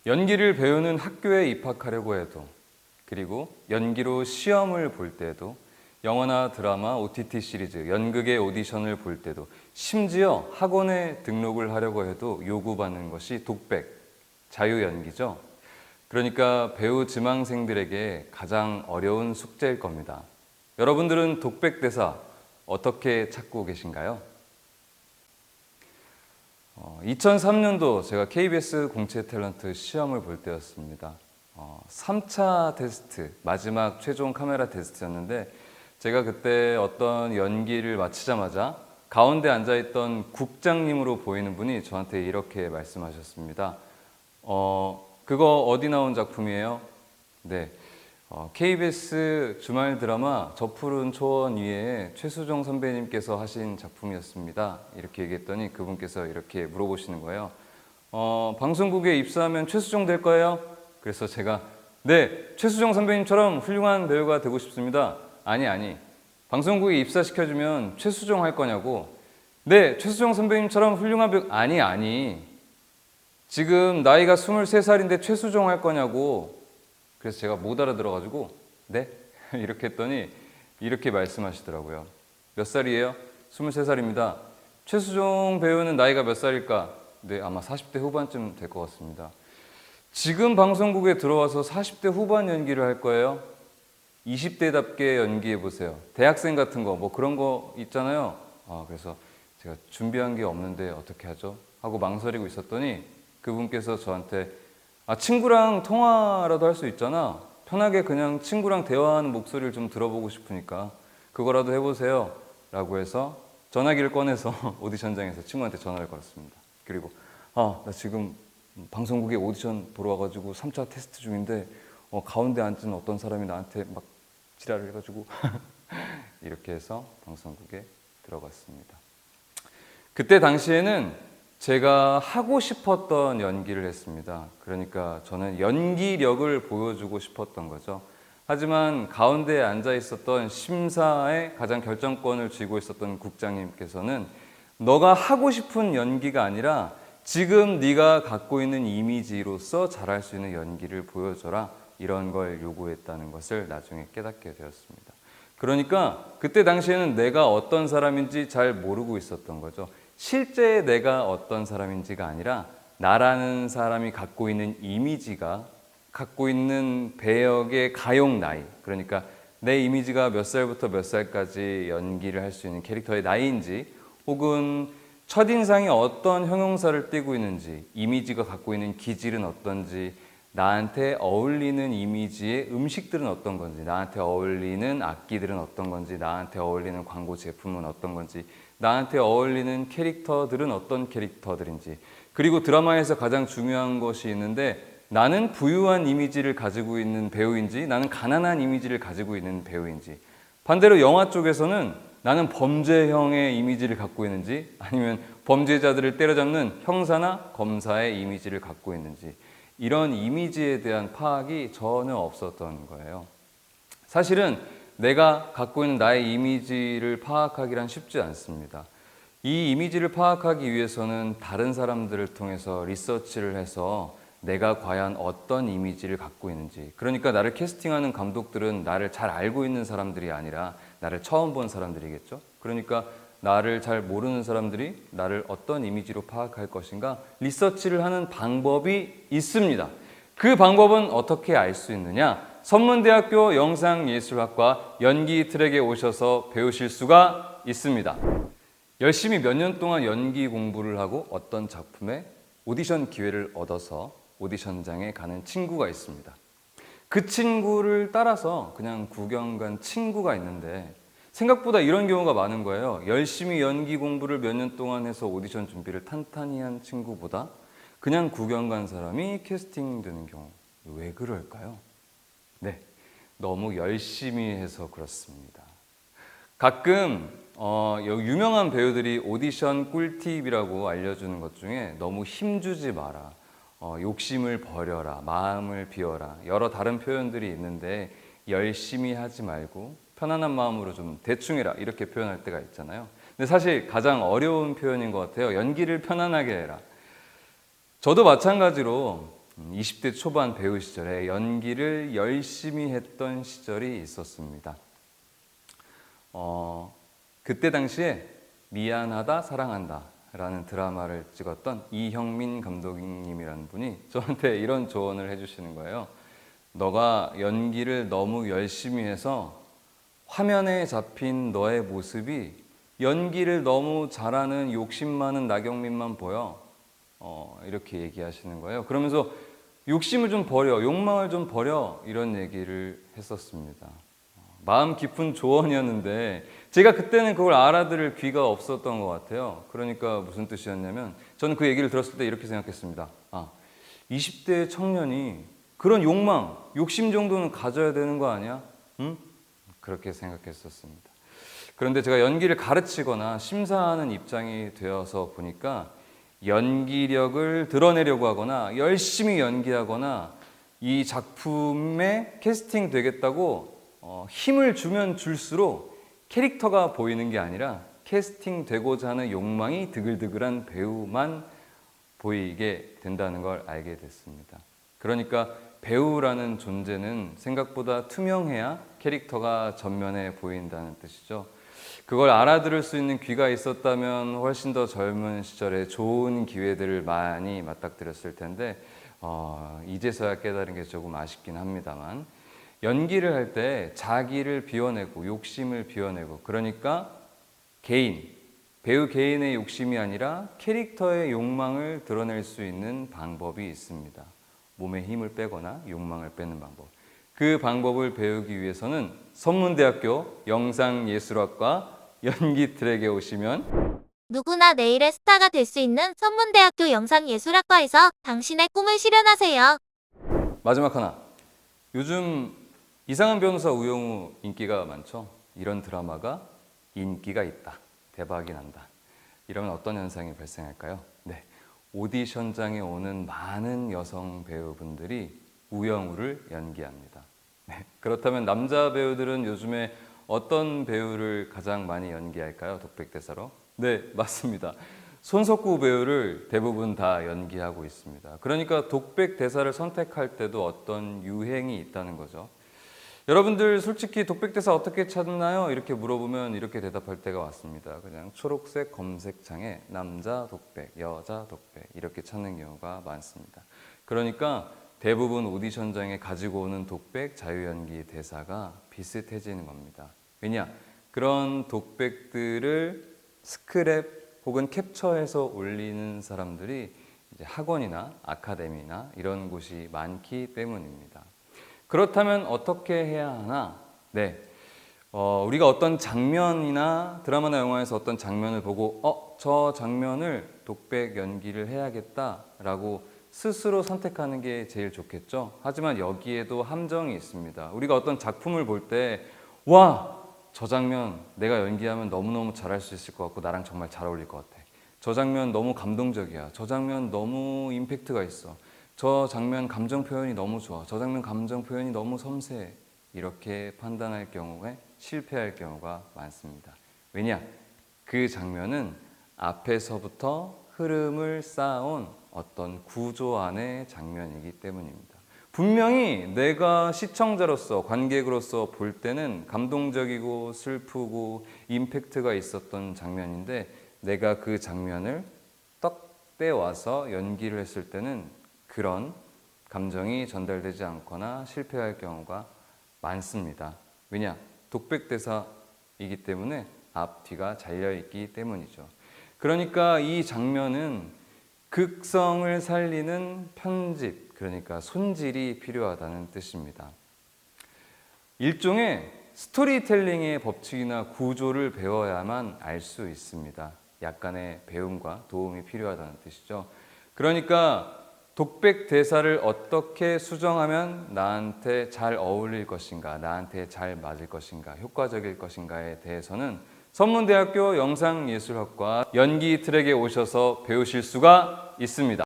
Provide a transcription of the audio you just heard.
연기를 배우는 학교에 입학하려고 해도, 그리고 연기로 시험을 볼 때도, 영화나 드라마, OTT 시리즈, 연극의 오디션을 볼 때도, 심지어 학원에 등록을 하려고 해도 요구받는 것이 독백, 자유연기죠. 그러니까 배우 지망생들에게 가장 어려운 숙제일 겁니다. 여러분들은 독백 대사 어떻게 찾고 계신가요? 2003년도 제가 KBS 공채 탤런트 시험을 볼 때였습니다. 3차 테스트, 마지막 최종 카메라 테스트였는데 제가 그때 어떤 연기를 마치자마자 가운데 앉아있던 국장님으로 보이는 분이 저한테 이렇게 말씀하셨습니다. 그거 어디 나온 작품이에요? 네, KBS 주말 드라마 저 푸른 초원 위에 최수종 선배님께서 하신 작품이었습니다. 이렇게 얘기했더니 그분께서 이렇게 물어보시는 거예요. 방송국에 입사하면 최수종 될 거예요? 그래서 제가 네, 최수종 선배님처럼 훌륭한 배우가 되고 싶습니다. 아니, 방송국에 입사시켜주면 최수종 할 거냐고. 네, 최수종 선배님처럼 훌륭한 배우. 아니, 지금 나이가 23살인데 최수종 할 거냐고. 그래서 제가 못 알아들어가지고 네? 이렇게 했더니 이렇게 말씀하시더라고요. 몇 살이에요? 23살입니다. 최수종 배우는 나이가 몇 살일까? 네, 아마 40대 후반쯤 될 것 같습니다. 지금 방송국에 들어와서 40대 후반 연기를 할 거예요? 20대답게 연기해 보세요. 대학생 같은 거 뭐 그런 거 있잖아요. 그래서 제가 준비한 게 없는데 어떻게 하죠? 하고 망설이고 있었더니 그분께서 저한테 친구랑 통화라도 할 수 있잖아. 편하게 그냥 친구랑 대화하는 목소리를 좀 들어보고 싶으니까 그거라도 해보세요 라고 해서 전화기를 꺼내서 오디션장에서 친구한테 전화를 걸었습니다. 그리고 나 지금 방송국에 오디션 보러 와가지고 3차 테스트 중인데 가운데 앉은 어떤 사람이 나한테 막 지랄을 해가지고 이렇게 해서 방송국에 들어갔습니다. 그때 당시에는 제가 하고 싶었던 연기를 했습니다. 그러니까 저는 연기력을 보여주고 싶었던 거죠. 하지만 가운데에 앉아 있었던 심사의 가장 결정권을 쥐고 있었던 국장님께서는 너가 하고 싶은 연기가 아니라 지금 네가 갖고 있는 이미지로서 잘할 수 있는 연기를 보여줘라, 이런 걸 요구했다는 것을 나중에 깨닫게 되었습니다. 그러니까 그때 당시에는 내가 어떤 사람인지 잘 모르고 있었던 거죠. 실제 내가 어떤 사람인지가 아니라 나라는 사람이 갖고 있는 이미지가 갖고 있는 배역의 가용 나이, 그러니까 내 이미지가 몇 살부터 몇 살까지 연기를 할 수 있는 캐릭터의 나이인지, 혹은 첫인상이 어떤 형용사를 띠고 있는지, 이미지가 갖고 있는 기질은 어떤지, 나한테 어울리는 이미지의 음식들은 어떤 건지, 나한테 어울리는 악기들은 어떤 건지, 나한테 어울리는 광고 제품은 어떤 건지, 나한테 어울리는 캐릭터들은 어떤 캐릭터들인지, 그리고 드라마에서 가장 중요한 것이 있는데 나는 부유한 이미지를 가지고 있는 배우인지 나는 가난한 이미지를 가지고 있는 배우인지, 반대로 영화 쪽에서는 나는 범죄형의 이미지를 갖고 있는지 아니면 범죄자들을 때려잡는 형사나 검사의 이미지를 갖고 있는지, 이런 이미지에 대한 파악이 전혀 없었던 거예요. 사실은 내가 갖고 있는 나의 이미지를 파악하기란 쉽지 않습니다. 이 이미지를 파악하기 위해서는 다른 사람들을 통해서 리서치를 해서 내가 과연 어떤 이미지를 갖고 있는지, 그러니까 나를 캐스팅하는 감독들은 나를 잘 알고 있는 사람들이 아니라 나를 처음 본 사람들이겠죠. 그러니까 나를 잘 모르는 사람들이 나를 어떤 이미지로 파악할 것인가 리서치를 하는 방법이 있습니다. 그 방법은 어떻게 알 수 있느냐? 선문대학교 영상예술학과 연기 트랙에 오셔서 배우실 수가 있습니다. 열심히 몇 년 동안 연기 공부를 하고 어떤 작품에 오디션 기회를 얻어서 오디션장에 가는 친구가 있습니다. 그 친구를 따라서 그냥 구경 간 친구가 있는데 생각보다 이런 경우가 많은 거예요. 열심히 연기 공부를 몇 년 동안 해서 오디션 준비를 탄탄히 한 친구보다 그냥 구경 간 사람이 캐스팅되는 경우. 왜 그럴까요? 네, 너무 열심히 해서 그렇습니다. 가끔 유명한 배우들이 오디션 꿀팁이라고 알려주는 것 중에 너무 힘주지 마라, 욕심을 버려라, 마음을 비워라, 여러 다른 표현들이 있는데 열심히 하지 말고 편안한 마음으로 좀 대충 해라, 이렇게 표현할 때가 있잖아요. 근데 사실 가장 어려운 표현인 것 같아요. 연기를 편안하게 해라. 저도 마찬가지로 20대 초반 배우 시절에 연기를 열심히 했던 시절이 있었습니다. 그때 당시에 미안하다 사랑한다 라는 드라마를 찍었던 이형민 감독님이라는 분이 저한테 이런 조언을 해주시는 거예요. 너가 연기를 너무 열심히 해서 화면에 잡힌 너의 모습이 연기를 너무 잘하는 욕심 많은 나경민만 보여. 이렇게 얘기하시는 거예요. 그러면서 욕심을 좀 버려, 욕망을 좀 버려, 이런 얘기를 했었습니다. 마음 깊은 조언이었는데 제가 그때는 그걸 알아들을 귀가 없었던 것 같아요. 그러니까 무슨 뜻이었냐면 저는 그 얘기를 들었을 때 이렇게 생각했습니다. 20대 청년이 그런 욕망, 욕심 정도는 가져야 되는 거 아니야? 응? 그렇게 생각했었습니다. 그런데 제가 연기를 가르치거나 심사하는 입장이 되어서 보니까 연기력을 드러내려고 하거나 열심히 연기하거나 이 작품에 캐스팅 되겠다고 힘을 주면 줄수록 캐릭터가 보이는 게 아니라 캐스팅 되고자 하는 욕망이 드글드글한 배우만 보이게 된다는 걸 알게 됐습니다. 그러니까 배우라는 존재는 생각보다 투명해야 캐릭터가 전면에 보인다는 뜻이죠. 그걸 알아들을 수 있는 귀가 있었다면 훨씬 더 젊은 시절에 좋은 기회들을 많이 맞닥뜨렸을 텐데 이제서야 깨달은 게 조금 아쉽긴 합니다만 연기를 할 때 자기를 비워내고 욕심을 비워내고 그러니까 배우 개인의 욕심이 아니라 캐릭터의 욕망을 드러낼 수 있는 방법이 있습니다. 몸에 힘을 빼거나 욕망을 빼는 방법. 그 방법을 배우기 위해서는 선문대학교 영상예술학과 연기 트랙에 오시면 누구나 내일의 스타가 될 수 있는 선문대학교 영상예술학과에서 당신의 꿈을 실현하세요. 마지막 하나. 요즘 이상한 변호사 우영우 인기가 많죠. 이런 드라마가 인기가 있다. 대박이 난다. 이러면 어떤 현상이 발생할까요? 네. 오디션장에 오는 많은 여성 배우분들이 우영우를 연기합니다. 네. 그렇다면 남자 배우들은 요즘에 어떤 배우를 가장 많이 연기할까요? 독백대사로? 네, 맞습니다. 손석구 배우를 대부분 다 연기하고 있습니다. 그러니까 독백대사를 선택할 때도 어떤 유행이 있다는 거죠. 여러분들 솔직히 독백대사 어떻게 찾나요? 이렇게 물어보면 이렇게 대답할 때가 왔습니다. 그냥 초록색 검색창에 남자 독백, 여자 독백 이렇게 찾는 경우가 많습니다. 그러니까 대부분 오디션장에 가지고 오는 독백, 자유연기 대사가 비슷해지는 겁니다. 왜냐? 그런 독백들을 스크랩 혹은 캡처해서 올리는 사람들이 이제 학원이나 아카데미나 이런 곳이 많기 때문입니다. 그렇다면 어떻게 해야 하나? 네, 우리가 어떤 장면이나 드라마나 영화에서 어떤 장면을 보고 저 장면을 독백 연기를 해야겠다라고 스스로 선택하는 게 제일 좋겠죠. 하지만 여기에도 함정이 있습니다. 우리가 어떤 작품을 볼 때 와! 저 장면 내가 연기하면 너무너무 잘할 수 있을 것 같고 나랑 정말 잘 어울릴 것 같아. 저 장면 너무 감동적이야. 저 장면 너무 임팩트가 있어. 저 장면 감정 표현이 너무 좋아. 저 장면 감정 표현이 너무 섬세해. 이렇게 판단할 경우에 실패할 경우가 많습니다. 왜냐? 그 장면은 앞에서부터 흐름을 쌓아온 어떤 구조 안의 장면이기 때문입니다. 분명히 내가 시청자로서 관객으로서 볼 때는 감동적이고 슬프고 임팩트가 있었던 장면인데 내가 그 장면을 떡 떼와서 연기를 했을 때는 그런 감정이 전달되지 않거나 실패할 경우가 많습니다. 왜냐? 독백대사이기 때문에 앞뒤가 잘려있기 때문이죠. 그러니까 이 장면은 극성을 살리는 편집, 그러니까 손질이 필요하다는 뜻입니다. 일종의 스토리텔링의 법칙이나 구조를 배워야만 알 수 있습니다. 약간의 배움과 도움이 필요하다는 뜻이죠. 그러니까 독백 대사를 어떻게 수정하면 나한테 잘 어울릴 것인가, 나한테 잘 맞을 것인가, 효과적일 것인가에 대해서는 선문대학교 영상예술학과 연기 트랙에 오셔서 배우실 수가 있습니다.